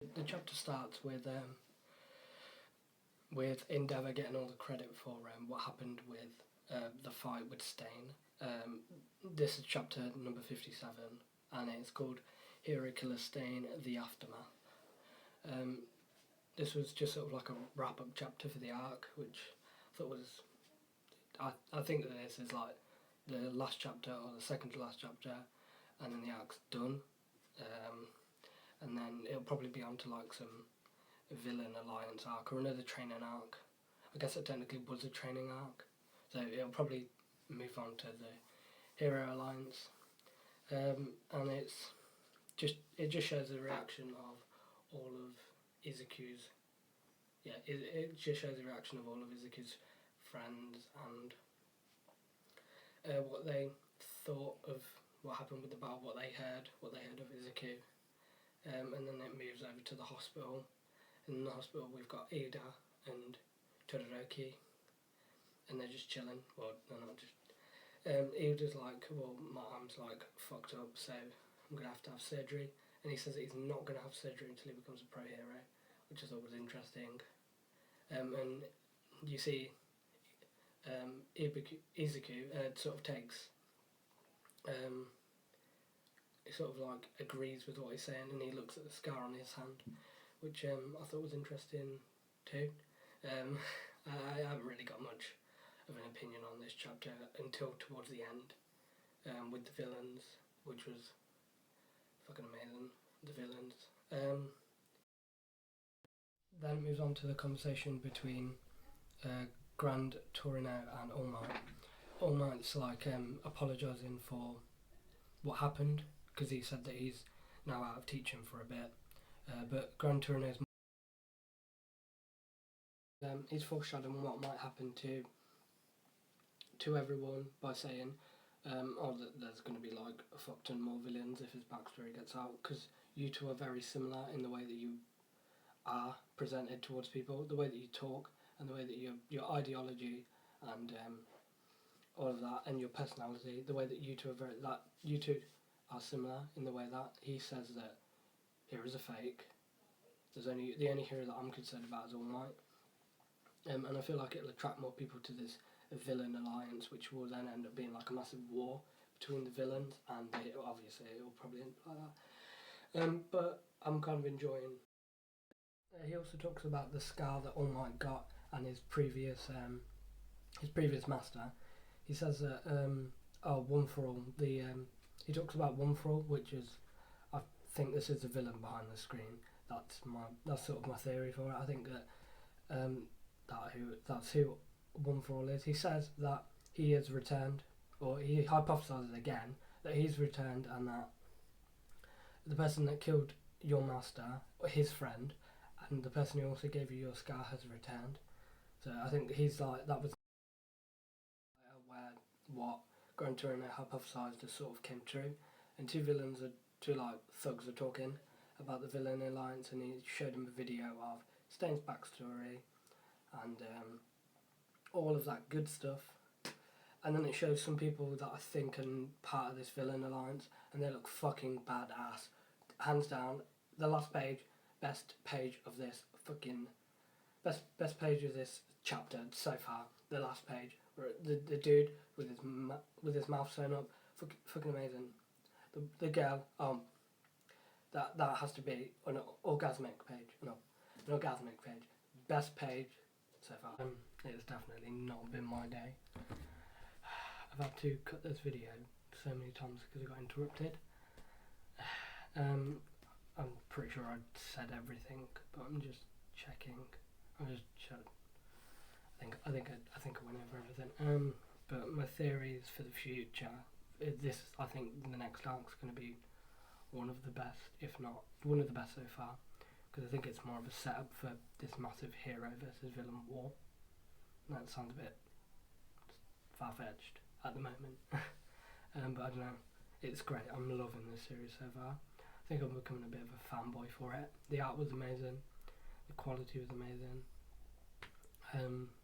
The chapter starts with Endeavour getting all the credit for what happened with the fight with Stain. This is chapter number 57, and it's called Hero Killer Stain: The Aftermath. This was just sort of like a wrap-up chapter for the arc, which I thought was... I think that this is like the last chapter, or the second to last chapter, and then the arc's done. And then it'll probably be on to like some villain alliance arc or another training arc. I guess it technically was a training arc, so it'll probably move on to the hero alliance. And it just shows the reaction of all of Izuku's it just shows the reaction of all of Izuku's friends and what they thought of what happened with the battle, what they heard of Izuku. And then it moves over to the hospital. In the hospital we've got Ida and Todoroki, and they're just chilling. Well, they're not just... Ida's like, well, my arm's like fucked up, so I'm going to have surgery. And he says that he's not going to have surgery until he becomes a pro hero, which I thought was interesting. And you see Izuku sort of takes... he sort of like agrees with what he's saying, and he looks at the scar on his hand, which I thought was interesting too. I haven't really got much of an opinion on this chapter until towards the end, with the villains, which was fucking amazing. The villains. Then it moves on to the conversation between Grand Torino and All Might. All Might's like apologising for what happened, because he said that he's now out of teaching for a bit. But Grand Torino's he's foreshadowing what might happen to everyone by saying that there's going to be like a fuck ton more villains if his backstory gets out, because you two are very similar in the way that you are presented towards people, the way that you talk, and the way that your ideology and all of that, and your personality, the way that you two are similar in the way that he says that here is a fake. The only hero that I'm concerned about is All Might. And I feel like it'll attract more people to this villain alliance, which will then end up being like a massive war between the villains, and obviously it will probably end up like that. But I'm kind of enjoying... he also talks about the scar that All Might got and his previous master. He says that One For All. He talks about One For All, which is, I think this is the villain behind the screen. That's sort of my theory for it. I think that that's who One For All is. He says that he has returned, or he hypothesises again that he's returned, and that the person that killed your master, his friend, and the person who also gave you your scar has returned. So I think he's like, that was where what Gran Torino hypothesised has sort of came true. And two thugs are talking about the villain alliance, and he showed him a video of Stain's backstory and all of that good stuff. And then it shows some people that I think are part of this villain alliance, and they look fucking badass. Hands down, the last page, best page of this chapter so far. The last page, where the dude with his mouth sewn up, fucking amazing. The girl, that has to be an orgasmic page. No, an orgasmic page. Best page so far. It's definitely not been my day. I've had to cut this video so many times because I got interrupted. I'm pretty sure I said everything, but I'm just checking. I think I went over everything. But my theories for the future, I think the next arc's going to be one of the best, if not one of the best so far, because I think it's more of a setup for this massive hero versus villain war. And that sounds a bit far-fetched at the moment, but I don't know. It's great. I'm loving this series so far. I think I'm becoming a bit of a fanboy for it. The art was amazing, the quality was amazing.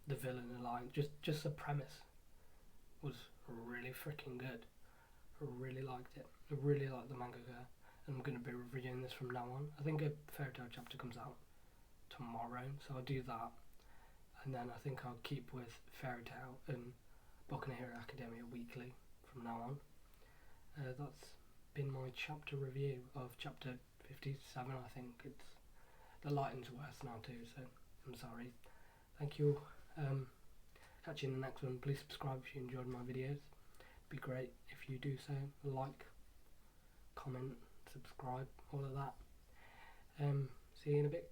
The villain alliance, just the premise was really freaking good. I really liked it. I really liked the mangaka. I'm going to be reviewing this from now on. I think a Fairy Tail chapter comes out tomorrow, so I'll do that. And then I think I'll keep with Fairy Tail and Boku no Hero Academia weekly from now on. That's been my chapter review of chapter 57, I think. The lighting's worse now too, so I'm sorry. Thank you. Catch you in the next one. Please subscribe if you enjoyed my videos. It'd be great if you do so. Like, comment, subscribe, all of that. See you in a bit.